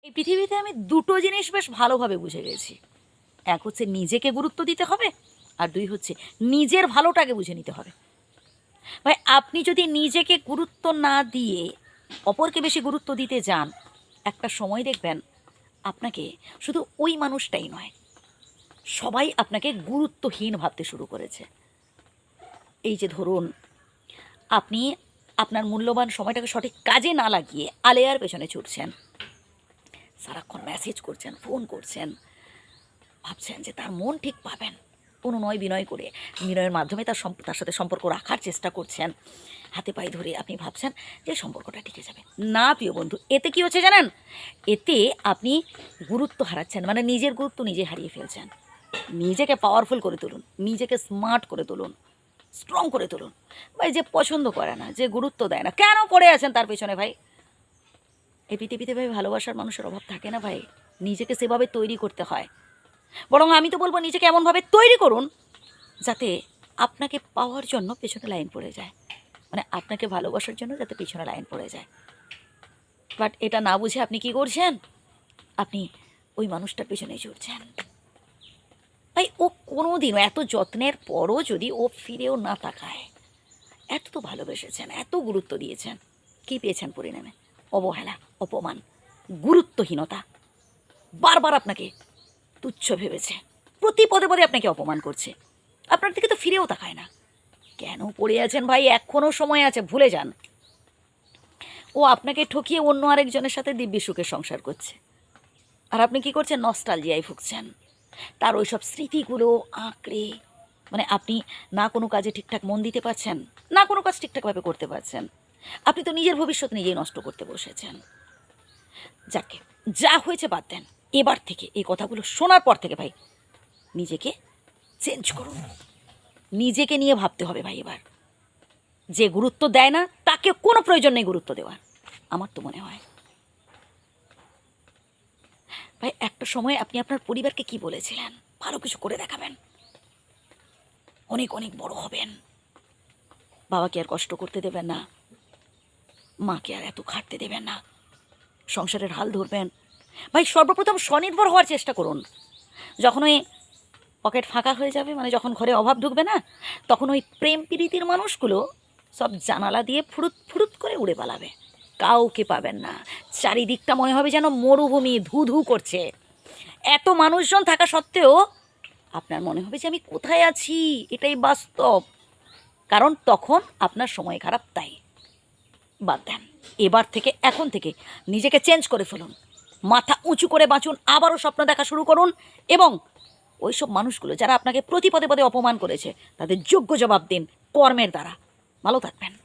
এই পৃথিবীতে আমি দুটো জিনিস বেশ ভালোভাবে বুঝে গেছি। এক হচ্ছে নিজেকে গুরুত্ব দিতে হবে, আর দুই হচ্ছে নিজের ভালোটাকে বুঝে নিতে হবে। ভাই, আপনি যদি নিজেকে গুরুত্ব না দিয়ে অপরকে বেশি গুরুত্ব দিতে যান, একটা সময় দেখবেন আপনাকে শুধু ওই মানুষটাই নয়, সবাই আপনাকে গুরুত্বহীন ভাবতে শুরু করেছে। এই যে ধরুন, আপনি আপনার মূল্যবান সময়টাকে সঠিক কাজে না লাগিয়ে আলেয়ার পেছনে ছুটছেন, সারাক্ষণ মেসেজ করছেন, ফোন করছেন, ভাবছেন যে তার মন ঠিক পাবেন, অনুনয় বিনয় করে বিনয়ের মাধ্যমে তার সাথে সম্পর্ক রাখার চেষ্টা করছেন, হাতে পায়ে ধরে আপনি ভাবছেন যে সম্পর্কটা টিকে যাবে। না প্রিয় বন্ধু, এতে কি হচ্ছে জানেন? এতে আপনি গুরুত্ব হারাচ্ছেন, মানে নিজের গুরুত্ব নিজে হারিয়ে ফেলছেন। নিজেকে পাওয়ারফুল করে তুলুন, নিজেকে স্মার্ট করে তুলুন, স্ট্রং করে তুলুন। ভাই, যে পছন্দ করে না, যে গুরুত্ব দেয় না, কেন পড়ে আছেন তার পেছনে? ভাই, এই পৃথিবীতে ভাই ভালোবাসার মানুষের অভাব থাকে না ভাই, নিজেকে সেভাবে তৈরি করতে হয়। বরং আমি তো বলবো নিজেকে এমনভাবে তৈরি করুন যাতে আপনাকে পাওয়ার জন্য পেছনে লাইন পড়ে যায়, মানে আপনাকে ভালোবাসার জন্য যাতে পেছনে লাইন পড়ে যায়। বাট এটা না বুঝে আপনি কি করছেন? আপনি ওই মানুষটার পেছনেই ছুটছেন। ভাই, ও কোনো দিনও এত যত্নের পরও যদি ও ফিরেও না তাকায়, এত তো ভালোবেসেছেন, এত গুরুত্ব দিয়েছেন, কি পেয়েছেন পরিণামে? অবহেলা, অপমান, গুরুত্বহীনতা। বারবার আপনাকে তুচ্ছ ভেবেছে, প্রতি পদে পদে আপনাকে অপমান করছে, আপনার দিকে তো ফিরেও তাকায় না। কেন পড়ে আছেন ভাই? এখনও সময় আছে, ভুলে যান। ও আপনাকে ঠকিয়ে অন্য আরেকজনের সাথে দিব্যি সুখে সংসার করছে, আর আপনি কি করছেন? নস্টালজিয়ায় ভুগছেন। তার ওই সব স্মৃতিগুলো আঁকড়ে, মানে আপনি না কোনো কাজে ঠিকঠাক মন দিতে পারছেন, না কোনো কাজ ঠিকঠাকভাবে করতে পারছেন। আপনি তো নিজের ভবিষ্যৎ নিজেই নষ্ট করতে বসেছেন। যাকে যা হয়েছে বাদ দেন, এবার থেকে এই কথাগুলো শোনার পর থেকে ভাই নিজেকে চেঞ্জ করুন। নিজেকে নিয়ে ভাবতে হবে ভাই এবার। যে গুরুত্ব দেয় না তাকে কোনো প্রয়োজন নেই গুরুত্ব দেওয়ার, আমার তো মনে হয়। ভাই, একটা সময় আপনি আপনার পরিবারকে কি বলেছিলেন? ভালো কিছু করে দেখাবেন, অনেক অনেক বড় হবেন, বাবাকে আর কষ্ট করতে দেবেন না, মাকে আর এত খাটতে দেবেন না, সংসারের হাল ধরবেন। ভাই, সর্বপ্রথম স্বনির্ভর হওয়ার চেষ্টা করুন। যখন ওই পকেট ফাঁকা হয়ে যাবে, মানে যখন ঘরে অভাব ঢুকবে না, তখন ওই প্রেম প্রীতির মানুষগুলো সব জানালা দিয়ে ফুরুত ফুরুত করে উড়ে পালাবে, কাউকে পাবেন না। চারিদিকটা মনে হবে যেন মরুভূমি, ধু ধু করছে। এত মানুষজন থাকা সত্ত্বেও আপনার মনে হবে যে আমি কোথায় আছি, এটাই বাস্তব। কারণ তখন আপনার সময় খারাপ, তাই। বাদ দেন, এবার থেকে, এখন থেকে নিজেকে চেঞ্জ করে ফেলুন, মাথা উঁচু করে বাঁচুন, আবারও স্বপ্ন দেখা শুরু করুন, এবং ওই সব মানুষগুলো যারা আপনাকে প্রতি পদে পদে অপমান করেছে তাদের যোগ্য জবাব দিন কর্মের দ্বারা। ভালো থাকবেন।